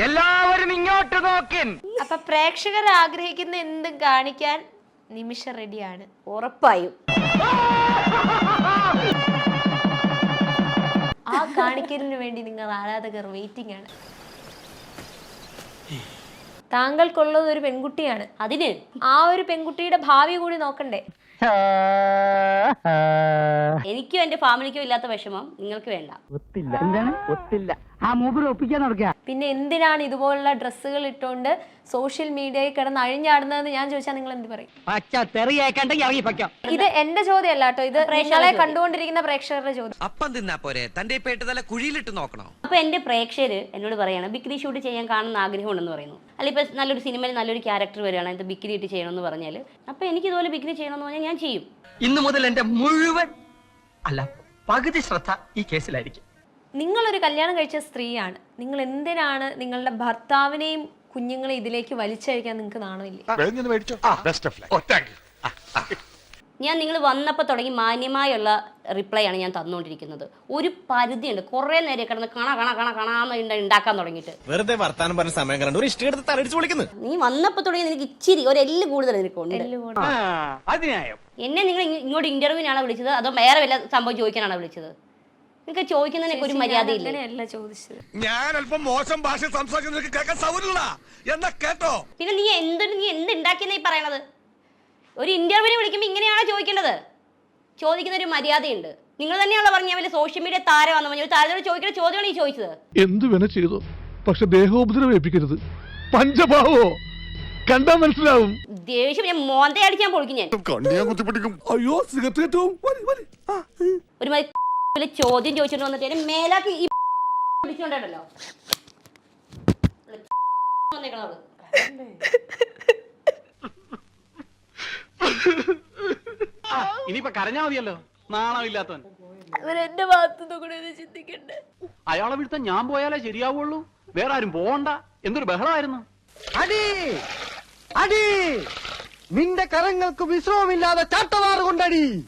എല്ലാവരും ഇങ്ങോട്ട് നോക്കിൻ. അപ്പൊ പ്രേക്ഷകർ ആഗ്രഹിക്കുന്ന എന്തും കാണിക്കാൻ നിമിഷ റെഡിയാണ്. ഉറപ്പായും ആ കാണിക്കലിന് വേണ്ടി നിങ്ങൾ ആരാധകർ വെയിറ്റിംഗ് ആണ്. താങ്കൾക്കുള്ളത് ഒരു പെൺകുട്ടിയാണ്. അതിന് ആ ഒരു പെൺകുട്ടിയുടെ ഭാവി കൂടി നോക്കണ്ടേ? എനിക്കും എന്റെ ഫാമിലിക്കോ ഇല്ലാത്ത വിഷമം നിങ്ങൾക്ക് വേണ്ട. ഒത്തില്ല. എന്താണ് ഒത്തില്ല? ആ മൂപ്പര് ഒപ്പിക്കാൻ നടക്കുക. പിന്നെ എന്തിനാണ് ഇതുപോലുള്ള ഡ്രസ്സുകൾ ഇട്ടുകൊണ്ട് സോഷ്യൽ മീഡിയയിൽ കിടന്ന് അഴിഞ്ഞാടുന്നതെന്ന് ഞാൻ ചോദിച്ചാൽ നിങ്ങൾ എന്ത് പറയും? ഇത് എന്റെ ചോദ്യമല്ല കേട്ടോ, ഇത് നിങ്ങളെ കണ്ടുകൊണ്ടിരിക്കുന്ന പ്രേക്ഷകരുടെ ചോദ്യം. അപ്പം തിന്നാ പോരെ, തന്റെ പേട്ട് തല കുഴിയിലിട്ട് നോക്കണോ? അപ്പൊ എന്റെ പ്രേക്ഷകര് എന്നോട് പറയണം ബിക്കിനി ഷൂട്ട് ചെയ്യാൻ കാണുന്ന ആഗ്രഹമുണ്ടെന്ന് പറയുന്നു. അല്ല ഇപ്പൊ നല്ലൊരു സിനിമയിൽ നല്ലൊരു ക്യാരക്ടർ വരികയാണ്, ഇത് ബിക്കിനി ഇട്ട് ചെയ്യണമെന്ന് പറഞ്ഞാൽ അപ്പൊ എനിക്ക് ഇതുപോലെ ബിക്കിനി ചെയ്യണമെന്ന് പറഞ്ഞാൽ ഞാൻ ചെയ്യും. ഇന്നു മുതൽ എന്റെ മുഴുവൻ അല്ല പകുതി ശ്രദ്ധ ഈ കേസിലായിരിക്കും. നിങ്ങളൊരു കല്യാണം കഴിച്ച സ്ത്രീയാണ്. നിങ്ങൾ എന്തിനാണ് നിങ്ങളുടെ ഭർത്താവിനെയും കുഞ്ഞുങ്ങളെ ഇതിലേക്ക് വലിച്ചഴിക്കാൻ നിങ്ങൾക്ക് നാണമില്ലേ? ഞാൻ നിങ്ങൾ വന്നപ്പോൾ തുടങ്ങി മാന്യമായുള്ള റിപ്ലൈ ആണ് ഞാൻ തന്നുകൊണ്ടിരിക്കുന്നത്. ഒരു പരിധിയുണ്ട്. കുറെ നേരം കിടന്ന് കാണാന്ന് ഉണ്ടാക്കാൻ തുടങ്ങിയിട്ട് വെറുതെ വർത്താനം പറഞ്ഞ സമയം കണ്ടു ഒരു ഇഷ്ടം എടുത്ത് തലടിച്ച് വിളിക്കുന്നു. നീ വന്നപ്പോൾ തുടങ്ങി നിനക്ക് ഇച്ചിരി ഒരു എല്ല് കൂടുതൽ നിനക്കുണ്ട്. എന്നെ നിങ്ങൾ ഇങ്ങോട്ട് ഇന്റർവ്യൂവിനാണോ വിളിച്ചത് അതോ വേറെ വല്ല സംഭവം ചോദിക്കാനാണോ വിളിച്ചത്? നിങ്ങൾക്ക് ചോദിക്കുന്നതിനൊക്കെ ഒരു മര്യാദയില്ല. അങ്ങനെയല്ല ചോദിച്ചത്. ഞാൻ അല്പം മോശം ഭാഷ സംസാരിക്കുന്നത് കേൾക്കാൻ സൗകര്യമില്ല എന്നാ കേട്ടോ. പിന്നെ നീ എന്ത് ഉണ്ടാക്കിയെന്നാ ഈ പറയണത്? ഒരു ഇന്റർവ്യൂവിന് വിളിക്കുമ്പോൾ ഇങ്ങനെയാണോ ചോദിക്കേണ്ടത്? ചോദിക്കുന്ന ഒരു മര്യാദയുണ്ട്. നിങ്ങൾ തന്നെയാണല്ലോ പറഞ്ഞ അവര് സോഷ്യൽ മീഡിയ താരമാണെന്ന് പറഞ്ഞു. ഒരു താരത്തോട് ചോദിക്കുന്ന ചോദ്യമാണ് ഈ ചോദിച്ചത്. എന്തു വേണ ചെയ്തോ, പക്ഷെ ദേഹോപദ്രവേൽപ്പിക്കരുത്. പഞ്ചഭാവോ കണ്ടാ മനസ്സിലാവും. ദേഷ്യം ഞാൻ മോന്തെ അടിക്കാൻ പൊളിക്കും ഞാൻ. അയ്യോ സിഗരറ്റ് ഒരു ചോദ്യം ചോദിച്ചിട്ട് വന്നിട്ട് മേലാക്കി ഈ പിടിച്ചോണ്ടല്ലോ ഇനിയിപ്പൊ കരഞ്ഞാ മതിയല്ലോ, നാണമില്ലാത്തവൻ. അവരെന്റെ ഭാഗത്തുനിന്ന് കൂടെ ചിന്തിക്കണ്ടേ? അയാളെ വിടുത്ത ഞാൻ പോയാലേ ശരിയാവുള്ളൂ, വേറെ ആരും പോകണ്ട. എന്തൊരു ബഹളമായിരുന്നു. അടി അടി, നിന്റെ കരങ്ങൾക്ക് വിശ്രമമില്ലാതെ ചാട്ടവാറ് കൊണ്ടടി.